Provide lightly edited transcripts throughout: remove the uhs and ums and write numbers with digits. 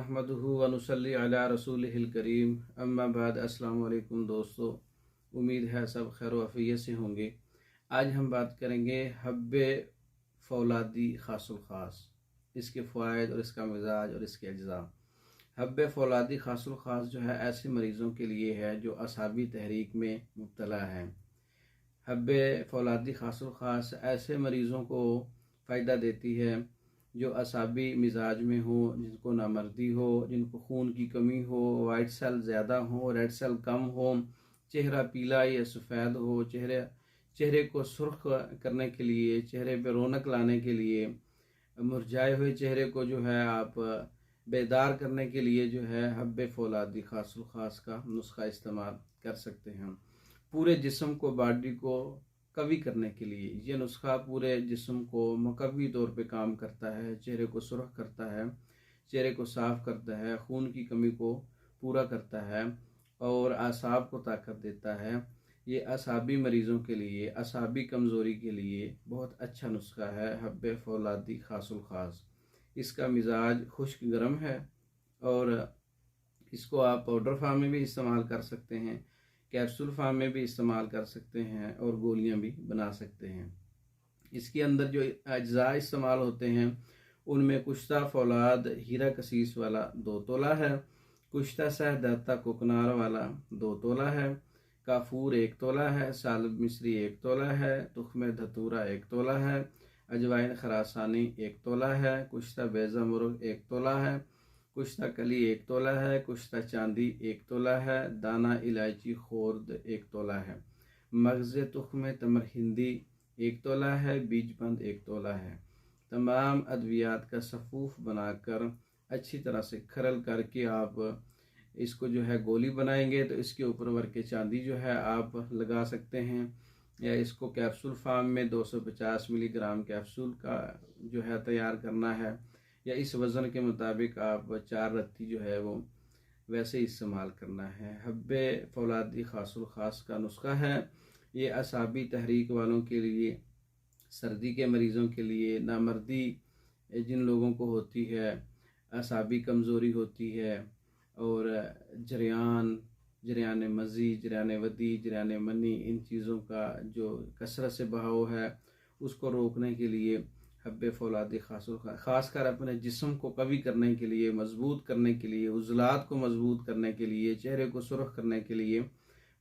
नहमदुहु व नुसल्ली अला रसूलिहिल करीम अम्मा बाद। अस्सलामु अलैकुम दोस्तों, उम्मीद है सब खैर वफ़ियत से होंगे। आज हम बात करेंगे हब्बे फौलादी खासुल ख़ास, इसके फ़वाइद और इसका मिजाज और इसके अज्जा। हब्बे फौलादी खासुल ख़ास जो है ऐसे मरीज़ों के लिए है जो असाबी तहरीक में मुब्तला हैं। हब्बे फौलादी खासुल ख़ास ऐसे मरीज़ों को फ़ायदा देती है जो असाबी मिजाज में हो, जिनको नामर्दी हो, जिनको खून की कमी हो, वाइट सेल ज़्यादा हो, रेड सेल कम हो, चेहरा पीला या सफ़ेद हो, चेहरे को सुर्ख करने के लिए, चेहरे पर रौनक लाने के लिए, मुरझाए हुए चेहरे को जो है आप बेदार करने के लिए जो है हब्बे फौलादी खासुल ख़ास का नुस्खा इस्तेमाल कर सकते हैं। पूरे जिस्म को, बॉडी को कवी करने के लिए ये नुस्खा पूरे जिस्म को मुकव्वी तौर पे काम करता है। चेहरे को सुर्ख करता है, चेहरे को साफ़ करता है, खून की कमी को पूरा करता है और आसाब को ताकत देता है। ये असाबी मरीज़ों के लिए, असाबी कमज़ोरी के लिए बहुत अच्छा नुस्खा है हब्बे फौलादी खासुल ख़ास। इसका मिजाज खुश्क गर्म है और इसको आप पाउडर फार्म में भी इस्तेमाल कर सकते हैं, कैप्सूल फार्म में भी इस्तेमाल कर सकते हैं और गोलियां भी बना सकते हैं। इसके अंदर जो अज्जा इस्तेमाल होते हैं उनमें कुश्ता फौलाद हीरा कसीस वाला 2 तोला है, कुश्ता सहदाता कोकनार वाला 2 तोला है, काफूर 1 तोला है, सालब मिस्री 1 तोला है, तुख्मे धतूरा 1 तोला है, अजवाइन खरासानी 1 तोला है, कुश्ता बेजा मुर्ग 1 तोला है, कुश्ता कली 1 तोला है, कुश्ता चांदी 1 तोला है, दाना इलायची खोर्द 1 तोला है, मगज़ तुख्म तमर हिंदी 1 तोला है, बीजबंद 1 तोला है। तमाम अद्वियात का सफ़ूफ बनाकर अच्छी तरह से खरल करके आप इसको जो है गोली बनाएंगे तो इसके ऊपर वर्के चांदी जो है आप लगा सकते हैं, या इसको कैप्सूल फार्म में 250 मिलीग्राम कैप्सूल का जो है तैयार करना है, या इस वज़न के मुताबिक आप 4 रत्ती जो है वो वैसे इस्तेमाल करना है। हब्बे फौलादी खासुल ख़ास का नुस्खा है। ये असाबी तहरीक वालों के लिए, सर्दी के मरीज़ों के लिए, नामर्दी जिन लोगों को होती है, असाबी कमज़ोरी होती है और जरियान मज़ी, जरियान वदी, जरियान मनी, इन चीज़ों का जो कसरत से बहाव है उसको रोकने के लिए हब्बे फौलादी खासुल ख़ासकर अपने जिस्म को कवी करने के लिए, मजबूत करने के लिए, उज़लात को मजबूत करने के लिए, चेहरे को सुर्ख करने के लिए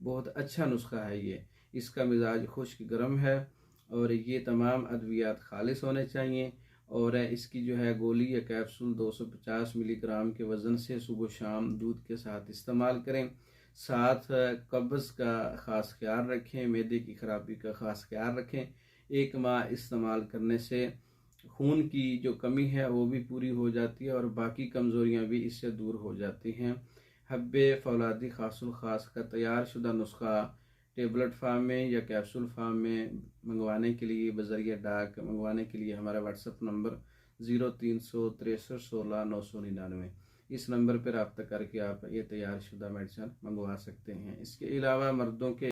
बहुत अच्छा नुस्खा है ये। इसका मिजाज खुश्क गर्म है और ये तमाम अद्वियात खालिस होने चाहिए और इसकी जो है गोली या कैप्सूल 250 मिलीग्राम के वज़न से सुबह शाम दूध के साथ इस्तेमाल करें। साथ कब्ज़ का ख़ास ख्याल रखें, मैदे की ख़राबी का ख़ास ख्याल रखें। 1 माह इस्तेमाल करने से खून की जो कमी है वो भी पूरी हो जाती है और बाकी कमज़ोरियाँ भी इससे दूर हो जाती हैं। हब्बे फौलादी खासुल ख़ास का तैयार शुदा नुस्खा टेबलेट फार्म में या कैप्सूल फार्म में मंगवाने के लिए, बज़रिया डाक मंगवाने के लिए हमारा व्हाट्सअप नंबर 036316 999, इस नंबर पर रब्ता करके आप ये तैयार शुदा मेडिसिन मंगवा सकते हैं। इसके अलावा मर्दों के